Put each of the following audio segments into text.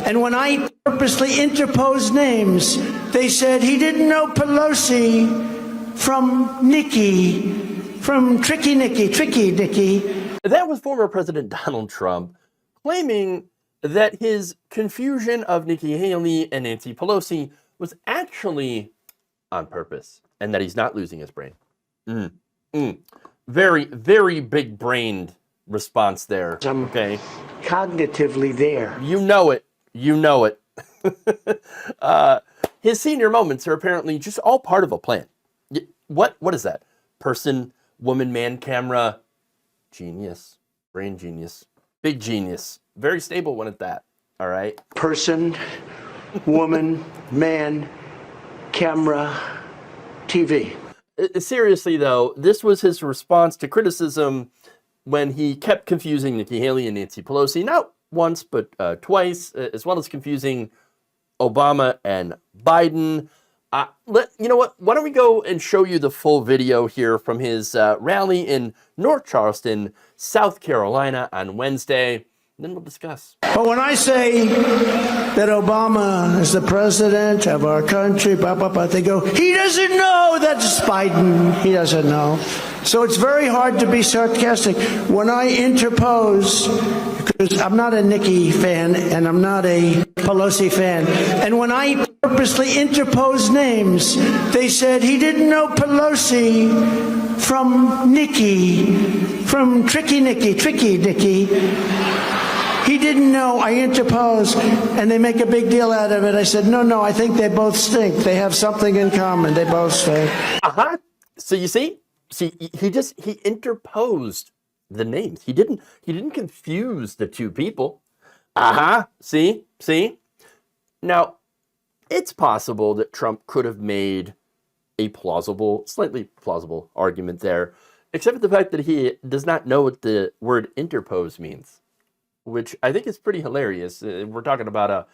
And when I purposely interposed names, they said he didn't know Pelosi from Nikki, from Tricky Nikki. That was former President Donald Trump claiming that his confusion of Nikki Haley and Nancy Pelosi was actually on purpose and that he's not losing his brain. Very, very big-brained response there. Okay, Cognitively there. You know it. His senior moments are apparently just all part of a plan. What is that? Person, woman, man, camera. Genius. Brain genius. Big genius. Very stable one at that. All right? Person, woman, man, camera, TV. Seriously, though, this was his response to criticism when he kept confusing Nikki Haley and Nancy Pelosi, not once, but twice, as well as confusing Obama and Biden. You know what? Why don't we go and show you the full video here from his rally in North Charleston, South Carolina on Wednesday. Then we'll discuss. But when I say that Obama is the president of our country, they go, he doesn't know that's Biden. He doesn't know. So it's very hard to be sarcastic. When I interpose, because I'm not a Nikki fan and I'm not a Pelosi fan, and when I purposely interpose names, they said he didn't know Pelosi from Nikki, from Tricky Nikki. He didn't know. I interpose, and they make a big deal out of it. I said, no, I think they both stink. They have something in common. They both stink. So you see, he interposed the names. He didn't confuse the two people. See? Now, it's possible that Trump could have made a slightly plausible argument there, except for the fact that he does not know what the word interpose means, which I think is pretty hilarious. We're talking about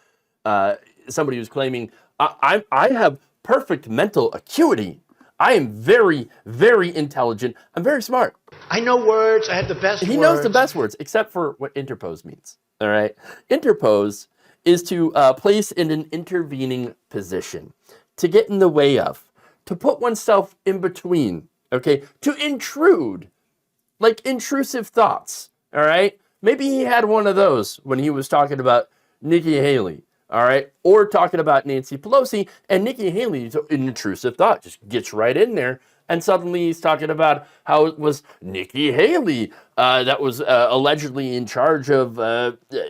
somebody who's claiming, I have perfect mental acuity. I am very, very intelligent. I'm very smart. I know words. I have the best words. He knows the best words, except for what interpose means. All right? Interpose is to place in an intervening position, to get in the way of, to put oneself in between, okay? To intrude, like intrusive thoughts, all right? Maybe he had one of those when he was talking about Nikki Haley, all right? Or talking about Nancy Pelosi, and Nikki Haley's an intrusive thought just gets right in there, and suddenly he's talking about how it was Nikki Haley that was allegedly in charge of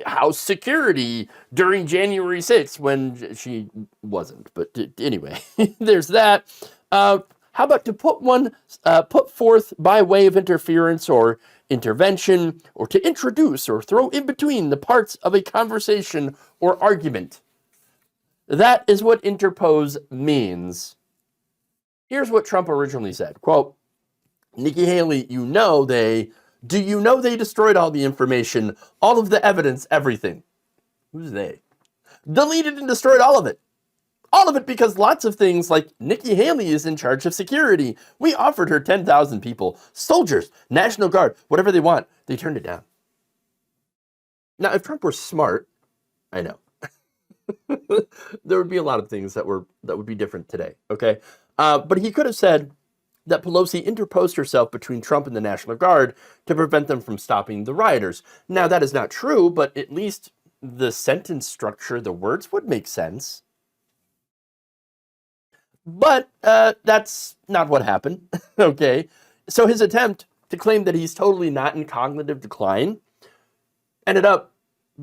House security during January 6th when she wasn't. But anyway, there's that. How about to put forth by way of interference or intervention, or to introduce or throw in between the parts of a conversation or argument? That is what interpose means. Here's what Trump originally said, quote, Nikki Haley, do you know they destroyed all the information, all of the evidence, everything? Who's they? Deleted and destroyed all of it. All of it because lots of things like Nikki Haley is in charge of security. We offered her 10,000 people, soldiers, National Guard, whatever they want. They turned it down. Now, if Trump were smart, I know, there would be a lot of things that would be different today, okay? But he could have said that Pelosi interposed herself between Trump and the National Guard to prevent them from stopping the rioters. Now, that is not true, but at least the sentence structure, the words would make sense. But that's not what happened, okay? So his attempt to claim that he's totally not in cognitive decline ended up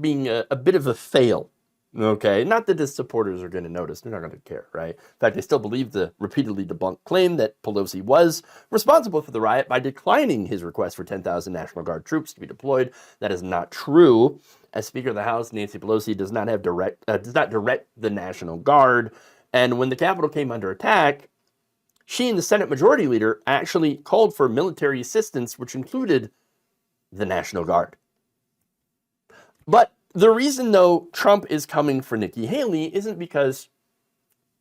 being a bit of a fail, okay? Not that his supporters are going to notice. They're not going to care, right? In fact, they still believe the repeatedly debunked claim that Pelosi was responsible for the riot by declining his request for 10,000 National Guard troops to be deployed. That is not true. As Speaker of the House, Nancy Pelosi does not direct the National Guard. And when the Capitol came under attack, she and the Senate Majority Leader actually called for military assistance, which included the National Guard. But the reason, though, Trump is coming for Nikki Haley isn't because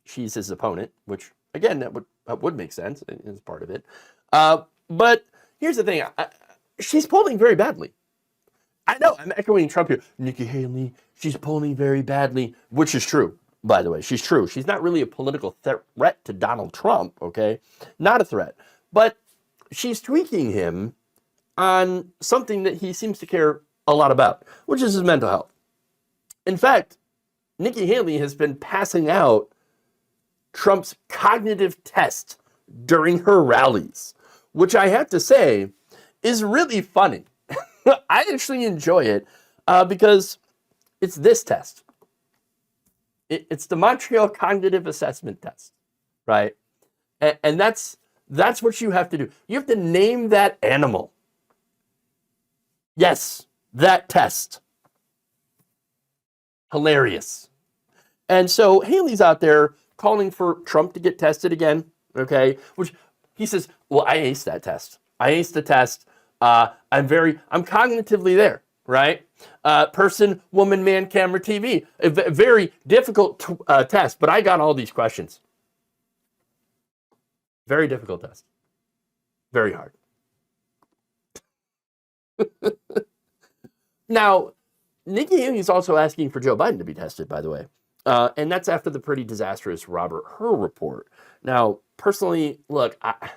she's his opponent, which, again, that would make sense as part of it. But here's the thing. She's polling very badly. I know, I'm echoing Trump here. Nikki Haley, she's polling very badly, which is true, by the way. She's true. She's not really a political threat to Donald Trump, okay? Not a threat. But she's tweaking him on something that he seems to care a lot about, which is his mental health. In fact, Nikki Haley has been passing out Trump's cognitive test during her rallies, which I have to say is really funny. I actually enjoy it because it's this test. It's the Montreal Cognitive Assessment Test, right? And that's what you have to do. You have to name that animal. Yes, that test. Hilarious. And so Haley's out there calling for Trump to get tested again, okay? Which he says, well, I aced that test. I aced the test. I'm cognitively there, right? Person, woman, man, camera, TV. A very difficult test, but I got all these questions. Very difficult test. Very hard. Now, Nikki Haley is also asking for Joe Biden to be tested, by the way. And that's after the pretty disastrous Robert Hur report. Now, personally, look, I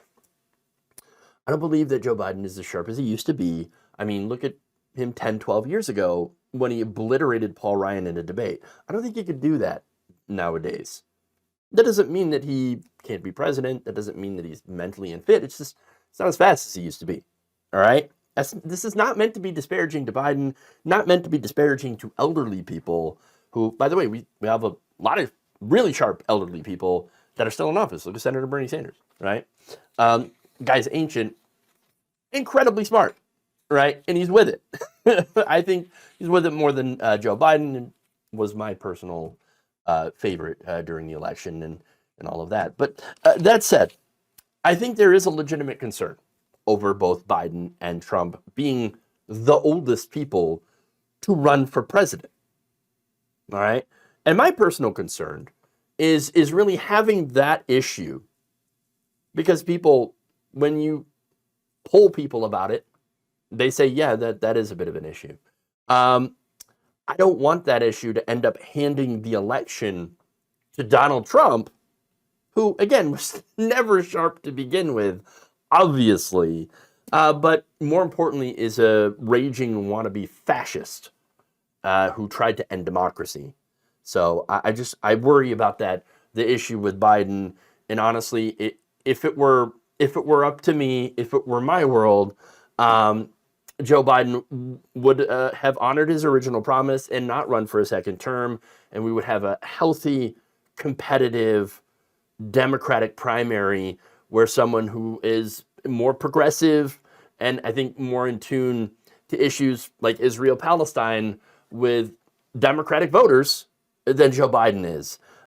don't believe that Joe Biden is as sharp as he used to be. I mean, look at him 10, 12 years ago when he obliterated Paul Ryan in a debate. I don't think he could do that nowadays. That doesn't mean that he can't be president. That doesn't mean that he's mentally unfit. It's just, it's not as fast as he used to be. All right? This is not meant to be disparaging to Biden, not meant to be disparaging to elderly people who, by the way, we have a lot of really sharp elderly people that are still in office. Look at Senator Bernie Sanders, right? Guy's ancient, incredibly smart, right? And he's with it. I think he's with it more than Joe Biden, and was my personal favorite during the election and all of that. But that said, I think there is a legitimate concern over both Biden and Trump being the oldest people to run for president. All right. And my personal concern is really having that issue, because people, when you poll people about it, they say, yeah, that is a bit of an issue. I don't want that issue to end up handing the election to Donald Trump, who, again, was never sharp to begin with, obviously, but more importantly is a raging wannabe fascist who tried to end democracy. So I worry about that, the issue with Biden. And honestly, if it were up to me, if it were my world, Joe Biden would have honored his original promise and not run for a second term, and we would have a healthy, competitive, Democratic primary where someone who is more progressive and I think more in tune to issues like Israel-Palestine with Democratic voters than Joe Biden is.